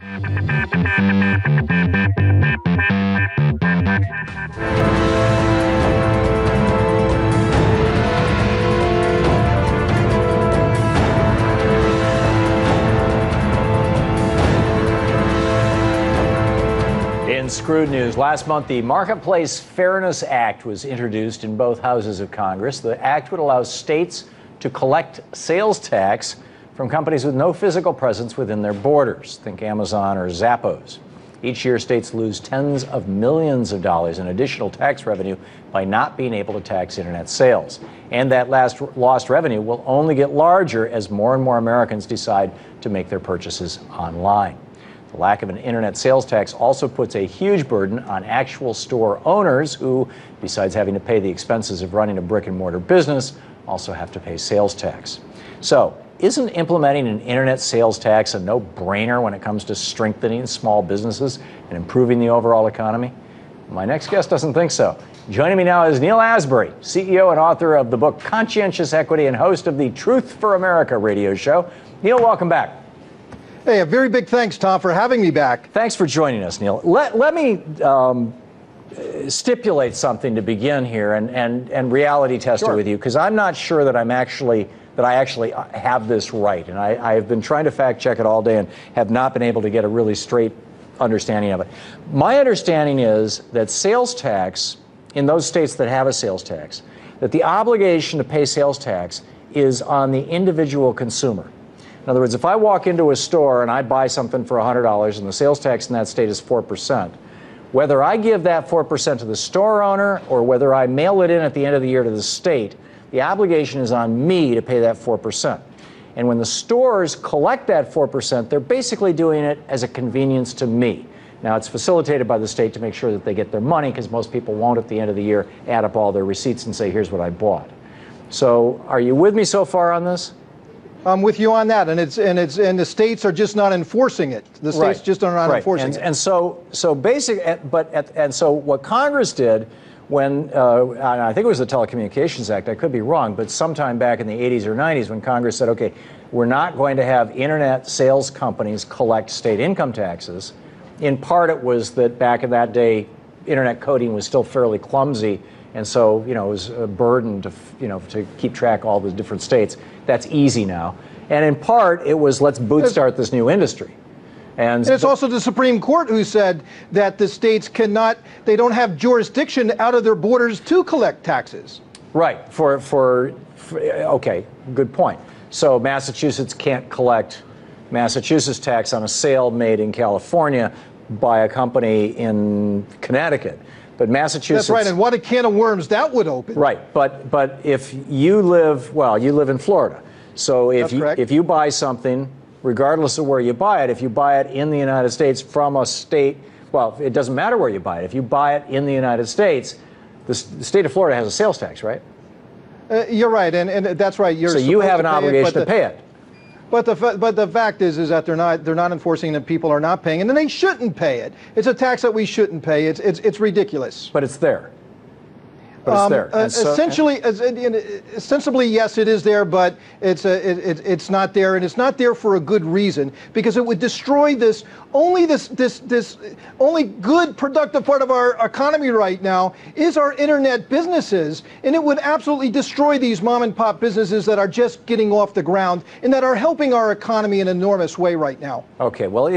In Screwed News, last month, the Marketplace Fairness Act was introduced in both houses of Congress. The act would allow states to collect sales tax from companies with no physical presence within their borders. Think Amazon or Zappos. Each year, states lose tens of millions of dollars in additional tax revenue by not being able to tax internet sales. And that lost revenue will only get larger as more and more Americans decide to make their purchases online. The lack of an internet sales tax also puts a huge burden on actual store owners who, besides having to pay the expenses of running a brick and mortar business, also have to pay sales tax. So, isn't implementing an internet sales tax a no-brainer when it comes to strengthening small businesses and improving the overall economy? My next guest doesn't think so. Joining me now is Neal Asbury, CEO and author of the book Conscientious Equity and host of the Truth for America radio show. Neal, welcome back. Hey, a very big thanks, Tom, for having me back. Thanks for joining us, Neal. Let me stipulate something to begin here and reality test it with you, because I'm not sure that I actually have this right. And I have been trying to fact check it all day and have not been able to get a really straight understanding of it. My understanding is that sales tax, in those states that have a sales tax, that the obligation to pay sales tax is on the individual consumer. In other words, if I walk into a store and I buy something for $100 and the sales tax in that state is 4%, whether I give that 4% to the store owner or whether I mail it in at the end of the year to the state, the obligation is on me to pay that 4%. And when the stores collect that 4%, they're basically doing it as a convenience to me. Now, it's facilitated by the state to make sure that they get their money, because most people won't at the end of the year add up all their receipts and say, here's what I bought. So are you with me so far on this? I'm with you on that, and the states are just not enforcing it. The states just are not enforcing it. And so what Congress did when I think it was the Telecommunications Act, I could be wrong, but sometime back in the 80s or 90s when Congress said, okay, we're not going to have internet sales companies collect state income taxes. In part, it was that back in that day, internet coding was still fairly clumsy. And so, it was a burden to keep track of all the different states. That's easy now. And in part, it was let's bootstart this new industry. And it's also the Supreme Court who said that the states they don't have jurisdiction out of their borders to collect taxes. Right. Okay, good point. So Massachusetts can't collect Massachusetts tax on a sale made in California by a company in Connecticut. But Massachusetts... That's right, and what a can of worms that would open. Right, but if you live in Florida. So if you buy something, regardless of where you buy it, if you buy it in the United States from a state, well, it doesn't matter where you buy it. If you buy it in the United States, the state of Florida has a sales tax, right? You're right, and that's right. So you have an obligation to pay it. But the fact is that they're not enforcing that people are not paying, and then they shouldn't pay it. It's a tax that we shouldn't pay. It's ridiculous. But it's there. Ostensibly, yes, it is there, but it's not there, and it's not there for a good reason, because it would destroy this only good productive part of our economy right now is our internet businesses, and it would absolutely destroy these mom and pop businesses that are just getting off the ground and that are helping our economy in an enormous way right now. Okay, well,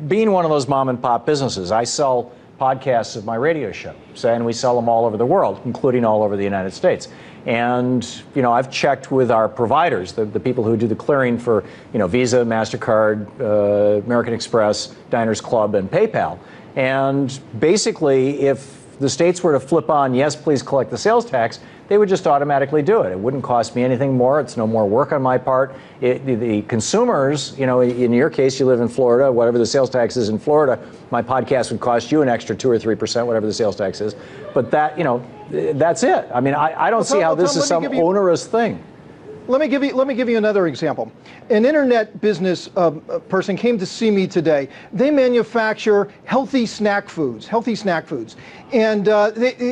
being one of those mom and pop businesses, I sell podcasts of my radio show, and we sell them all over the world, including all over the United States. And I've checked with our providers, the people who do the clearing for Visa, MasterCard, American Express, Diners Club, and PayPal. And basically, if the states were to flip on, yes, please collect the sales tax, they would just automatically do it. It wouldn't cost me anything more. It's no more work on my part. The consumers, in your case, you live in Florida, whatever the sales tax is in Florida, my podcast would cost you an extra 2 or 3%, whatever the sales tax is. But that's it. I mean, I don't see how this is some onerous thing. Let me give you another example. An internet business person came to see me today. They manufacture healthy snack foods, and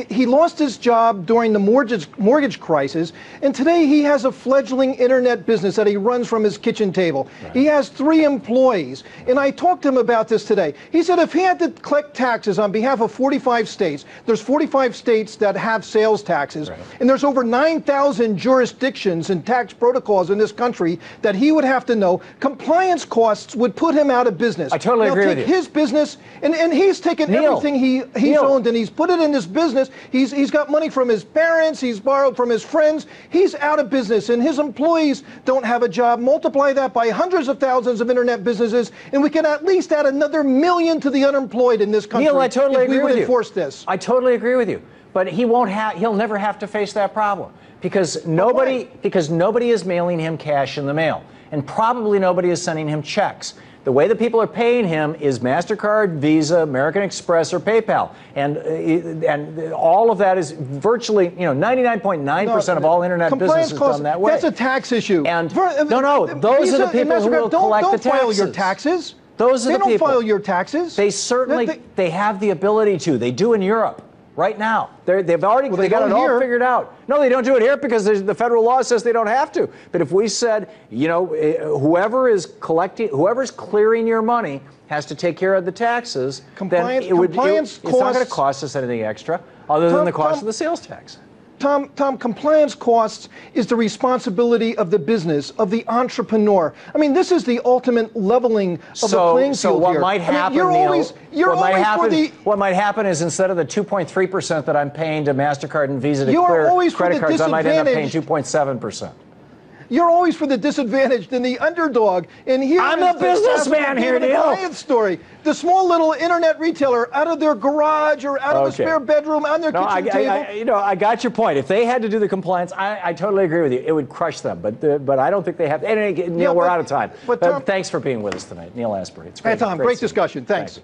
he lost his job during the mortgage crisis, and today he has a fledgling internet business that he runs from his kitchen table. Right. He has 3 employees, and I talked to him about this today. He said if he had to collect taxes on behalf of 45 states, there's 45 states that have sales taxes, right, and there's over 9,000 jurisdictions and tax protocols in this country that he would have to know. Compliance costs would put him out of business. I totally agree with you. His business, and he's taken Neal, everything he's owned and he's put it in this business. He's got money from his parents, he's borrowed from his friends. He's out of business, and his employees don't have a job. Multiply that by hundreds of thousands of internet businesses, and we can at least add another million to the unemployed in this country. Neal, I totally agree with you. If we would enforce this. I totally agree with you. But he'll never have to face that problem because nobody is mailing him cash in the mail, and probably nobody is sending him checks. The way that people are paying him is MasterCard, Visa, American Express, or PayPal, and all of that is virtually 99.9% of all internet business is done that way. That's a tax issue. And those are the people who will collect the taxes. Don't file your taxes. Those are the people. They don't file your taxes. They certainly they have the ability to. They do in Europe. Right now, they've already they got it all figured out. No, they don't do it here because the federal law says they don't have to. But if we said, whoever's clearing your money has to take care of the taxes, then it's not going to cost us anything extra other than the cost of the sales tax. Thom, compliance costs is the responsibility of the business, of the entrepreneur. I mean, this is the ultimate leveling of the playing field so what here. might happen, what might happen is instead of the 2.3% that I'm paying to MasterCard and Visa to clear credit cards, I might end up paying 2.7%. You're always for the disadvantaged and the underdog. And here I'm a businessman here, Neal. Story. The small little internet retailer out of their garage or out of a spare bedroom on their kitchen table. I got your point. If they had to do the compliance, I totally agree with you. It would crush them. But I don't think they have. Neal, we're out of time. But Thom, thanks for being with us tonight, Neal Asbury. It's great. Hey, Thom, great discussion. Thanks.